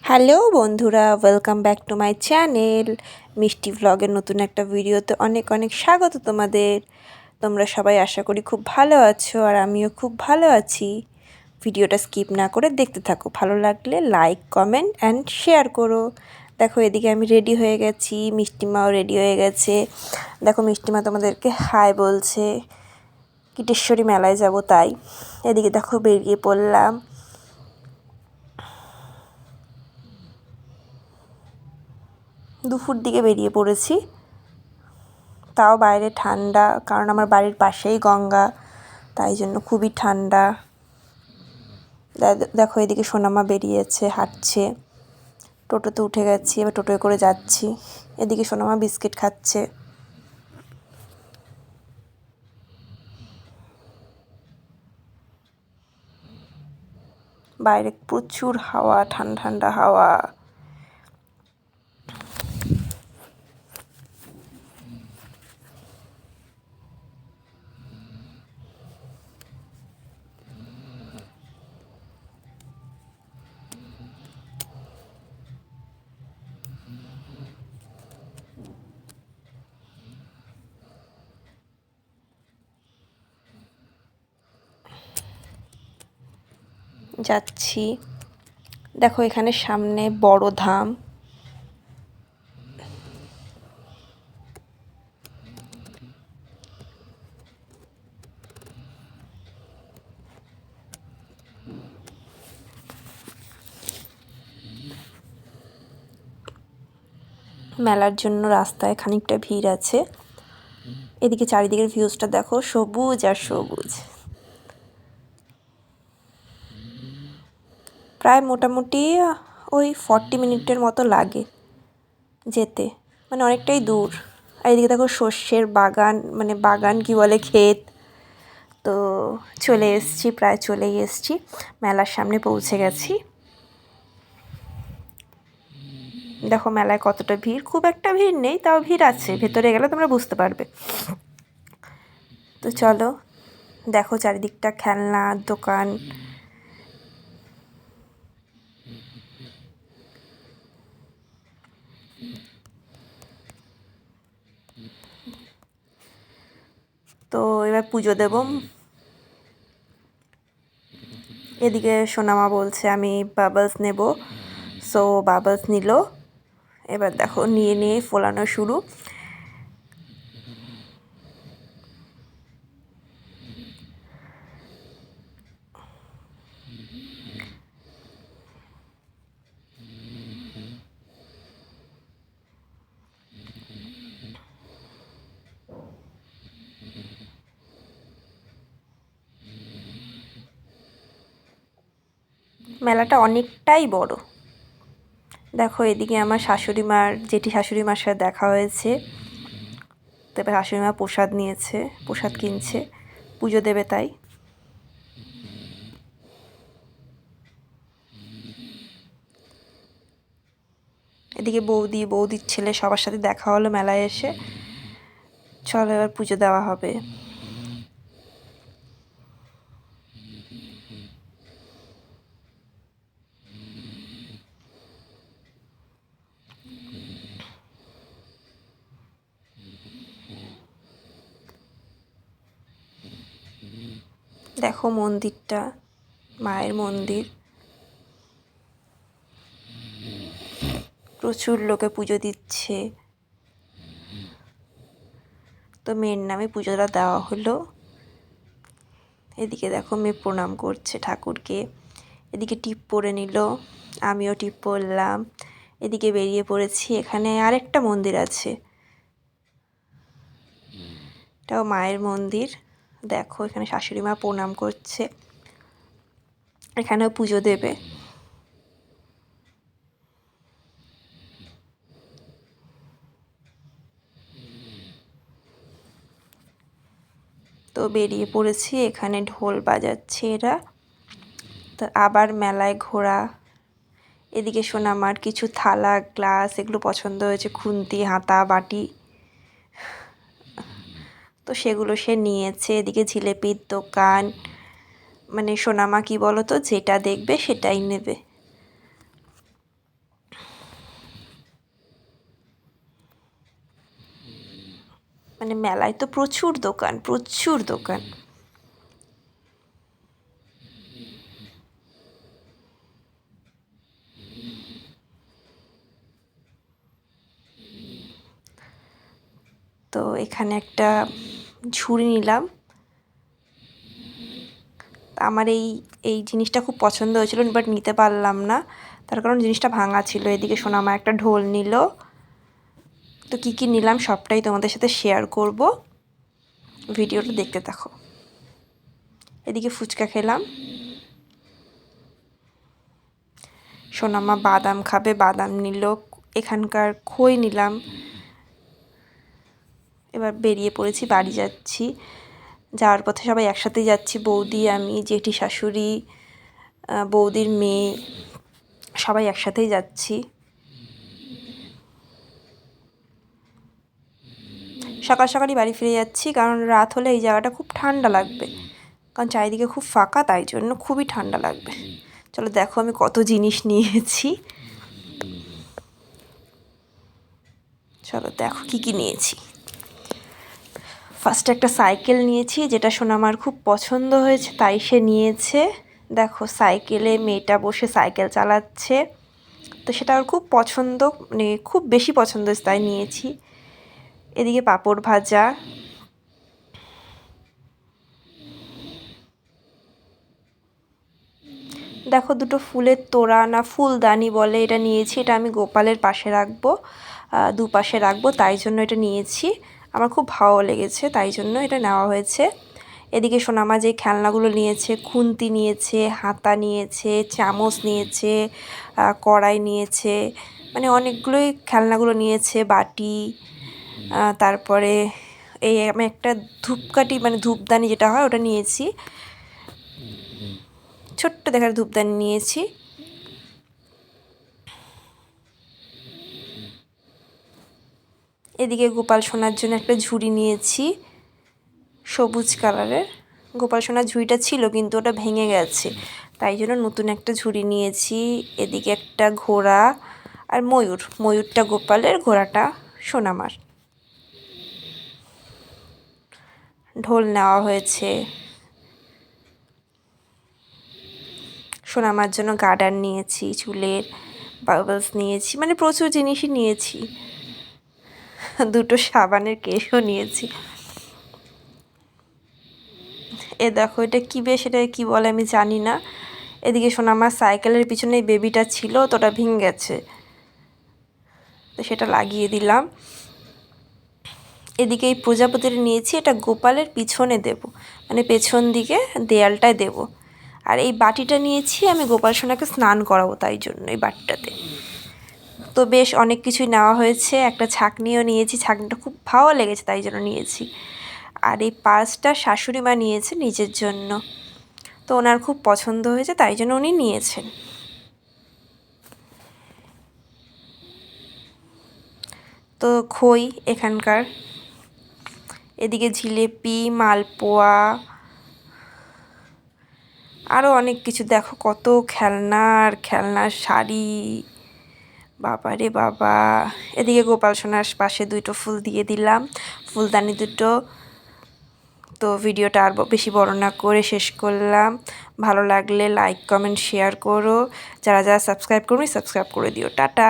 Hello বন্ধুরা, welcome back to my channel. মিষ্টি ভ্লগের নতুন একটা ভিডিওতে অনেক অনেক স্বাগত তোমাদের। তোমরা সবাই আশা করি খুব ভালো আছো, আর আমিও খুব ভালো আছি। ভিডিওটা স্কিপ না করে দেখতে থাকো, ভালো লাগলে লাইক, কমেন্ট অ্যান্ড শেয়ার করো। দেখো, এদিকে আমি রেডি হয়ে গেছি, মিষ্টিমাও রেডি হয়ে গেছে। দেখো, মিষ্টিমা তোমাদেরকে হাই বলছে, কিটেশ্বরী মেলায় যাব তাই। এদিকে দেখো বেরিয়ে পড়লাম। দুপুর দিকে বেরিয়ে পড়েছি, তাও বাইরে ঠান্ডা, কারণ আমার বাড়ির পাশেই গঙ্গা, তাই জন্য খুবই ঠান্ডা। দেখো, এদিকে সোনামা বেরিয়েছে, হাঁটছে। টোটোতে উঠে গেছি, এবার টোটোয় করে যাচ্ছি। এদিকে সোনামা বিস্কিট খাচ্ছে। বাইরে প্রচুর হাওয়া, ঠান্ডা ঠান্ডা হাওয়া। যাচ্ছি। দেখো, এখানে সামনে বড় ধাম। মেলার জন্য রাস্তায় খানিকটা ভিড় আছে। এদিকে চারিদিকের ভিউজটা দেখো, সবুজ আর সবুজ। প্রায় মোটামুটি ওই 40 মিনিটের মতো লাগে যেতে, মানে অনেকটাই দূর। আর এদিকে দেখো সর্ষের বাগান, মানে বাগান কি বলে, ক্ষেত। তো চলে এসেছি, প্রায় চলেই এসেছি, মেলার সামনে পৌঁছে গেছি। দেখো মেলায় কতটা ভিড়, খুব একটা ভিড় নেই, তাও ভিড় আছে, ভেতরে গেলে তোমরা বুঝতে পারবে। তো চলো, দেখো চারিদিকটা খেলনার দোকান। তো এবার পুজো দেব। এদিকে সোনামা বলছে আমি বাবলস নেব, সো বাবলস নিল। এবার দেখো নিয়ে নিয়ে ফোলানো শুরু। মেলাটা অনেকটাই বড়। দেখো, এদিকে আমার শাশুড়ি মার, জেঠি শাশুড়ি মার সাথে দেখা হয়েছে। তবে শাশুড়ি মা প্রসাদ নিয়েছে, প্রসাদ কিনছে, পুজো দেবে তাই। এদিকে বৌদির ছেলে, সবার সাথে দেখা হলো মেলায় এসে। চলো এবার পুজো দেওয়া হবে। দেখো মন্দিরটা, মায়ের মন্দির। প্রচুর লোকে পুজো দিচ্ছে। তো মেয়ের নামে পুজোটা দেওয়া হলো। এদিকে দেখো মেয়ে প্রণাম করছে ঠাকুরকে। এদিকে টিপ পরে নিল, আমিও টিপ পরলাম। এদিকে বেরিয়ে পড়েছি। এখানে আরেকটা মন্দির আছে, এটাও মায়ের মন্দির। দেখো এখানে শাশুড়ি মা প্রণাম করছে, এখানেও পুজো দেবে। তো বেরিয়ে পড়েছি, এখানে ঢোল বাজাচ্ছে এরা। তো আবার মেলায় ঘোরা। এদিকে সোনামার কিছু থালা, গ্লাস এগুলো পছন্দ হয়েছে, খুন্তি, হাতা, বাটি। তো সেগুলো সে নিয়েছে। এদিকে জিলেপির দোকান, মানে সোনামা কি বলো তো, যেটা দেখবে সেটাই নেবে। মানে মেলায় তো প্রচুর দোকান, প্রচুর দোকান। তো এখানে একটা ঝুড়ি নিলাম। আমার এই জিনিসটা খুব পছন্দ হয়েছিল, বাট নিতে পারলাম না, তার কারণ জিনিসটা ভাঙা ছিল। এদিকে সোনামা একটা ঢোল নিল। তো কী কী নিলাম সবটাই তোমাদের সাথে শেয়ার করব, ভিডিওটা দেখতে থাকো। এদিকে ফুচকা খেলাম, সোনামা বাদাম খাবে, বাদাম নিল। এখানকার খই নিলাম। এবার বেরিয়ে পড়েছি, বাড়ি যাচ্ছি। যাওয়ার পথে সবাই একসাথেই যাচ্ছি, বৌদি, আমি, জেঠি শাশুড়ি, বৌদির মেয়ে, সবাই একসাথেই যাচ্ছি। সকাল সকালই বাড়ি ফিরে যাচ্ছি, কারণ রাত হলে এই জায়গাটা খুব ঠান্ডা লাগবে, কারণ চারিদিকে খুব ফাঁকা, তাই জন্য খুবই ঠান্ডা লাগবে। চলো দেখো আমি কত জিনিস নিয়েছি। চলো দেখো কী কী নিয়েছি। ফার্স্টে একটা সাইকেল নিয়েছি, যেটা সোনামার খুব পছন্দ হয়েছে, তাই সে নিয়েছে। দেখো সাইকেলে মেয়েটা বসে সাইকেল চালাচ্ছে, তো সেটা আমার খুব পছন্দ, মানে খুব বেশি পছন্দ, তাই নিয়েছি। এদিকে পাঁপড় ভাজা, দেখো দুটো ফুলের তোড়া না ফুলদানি বলে, এটা নিয়েছি। এটা আমি গোপালের পাশে রাখবো, দুপাশে রাখবো, তাই জন্য এটা নিয়েছি। আমার খুব ভালো লেগেছে, তাই জন্য এটা নেওয়া হয়েছে। এদিকে সোনামা যে খেলনাগুলো নিয়েছে, খুন্তি নিয়েছে, হাতা নিয়েছে, চামচ নিয়েছে, কড়াই নিয়েছে, মানে অনেকগুলোই খেলনাগুলো নিয়েছে, বাটি, তারপরে এই আমি একটা ধূপকাঠি, মানে ধূপদানি যেটা হয়, ওটা নিয়েছি। ছোট্ট দেখার ধূপদানি নিয়েছি। এদিকে গোপাল সোনার জন্য একটা ঝুড়ি নিয়েছি, সবুজ কালারের। গোপাল সোনার ঝুড়িটা ছিল, কিন্তু ওটা ভেঙে গেছে, তাই জন্য নতুন একটা ঝুড়ি নিয়েছি। এদিকে একটা ঘোড়া আর ময়ূর, ময়ূরটা গোপালের, ঘোড়াটা সোনামার। ঢোল নেওয়া হয়েছে। সোনামার জন্য গার্ডার নিয়েছি, চুলের বাবলস নিয়েছি, মানে প্রচুর জিনিসই নিয়েছি। দুটো সাবানের কেসও নিয়েছি। এ দেখো এটা কী, বেশ এটা কী বলে আমি জানি না। এদিকে সোনামার সাইকেলের পিছনে বেবিটা ছিল, তো ওটা ভেঙে গেছে, তো সেটা লাগিয়ে দিলাম। এদিকে এই প্রজাপতিটা নিয়েছি, এটা গোপালের পিছনে দেব, মানে পেছন দিকে দেয়ালটায় দেব। আর এই বাটিটা নিয়েছি, আমি গোপাল সোনাকে স্নান করাবো, তাই জন্য এই বাটিটাতে। তো বেশ অনেক কিছুই নেওয়া হয়েছে। একটা ছাঁকনিও নিয়েছি, ছাঁকনিটা খুব ভালো লেগেছে, তাই জন্য নিয়েছি। আর এই পার্সটা শাশুড়ি মা নিয়েছে নিজের জন্য, তো ওনার খুব পছন্দ হয়েছে, তাই জন্য উনি নিয়েছেন। তো খই এখানকার। এদিকে জিলেপি, মালপোয়া, আরও অনেক কিছু, দেখো কত খেলনার শাড়ি, বাবা রে বাবা। এদিকে গোপাল সোনার পাশে দুটো ফুল দিয়ে দিলাম, ফুলদানি দুটো। তো ভিডিওটা আর বেশি বড় না করে শেষ করলাম। ভালো লাগলে লাইক, কমেন্ট, শেয়ার করো। যারা যারা সাবস্ক্রাইব করবে সাবস্ক্রাইব করে দিও। টাটা।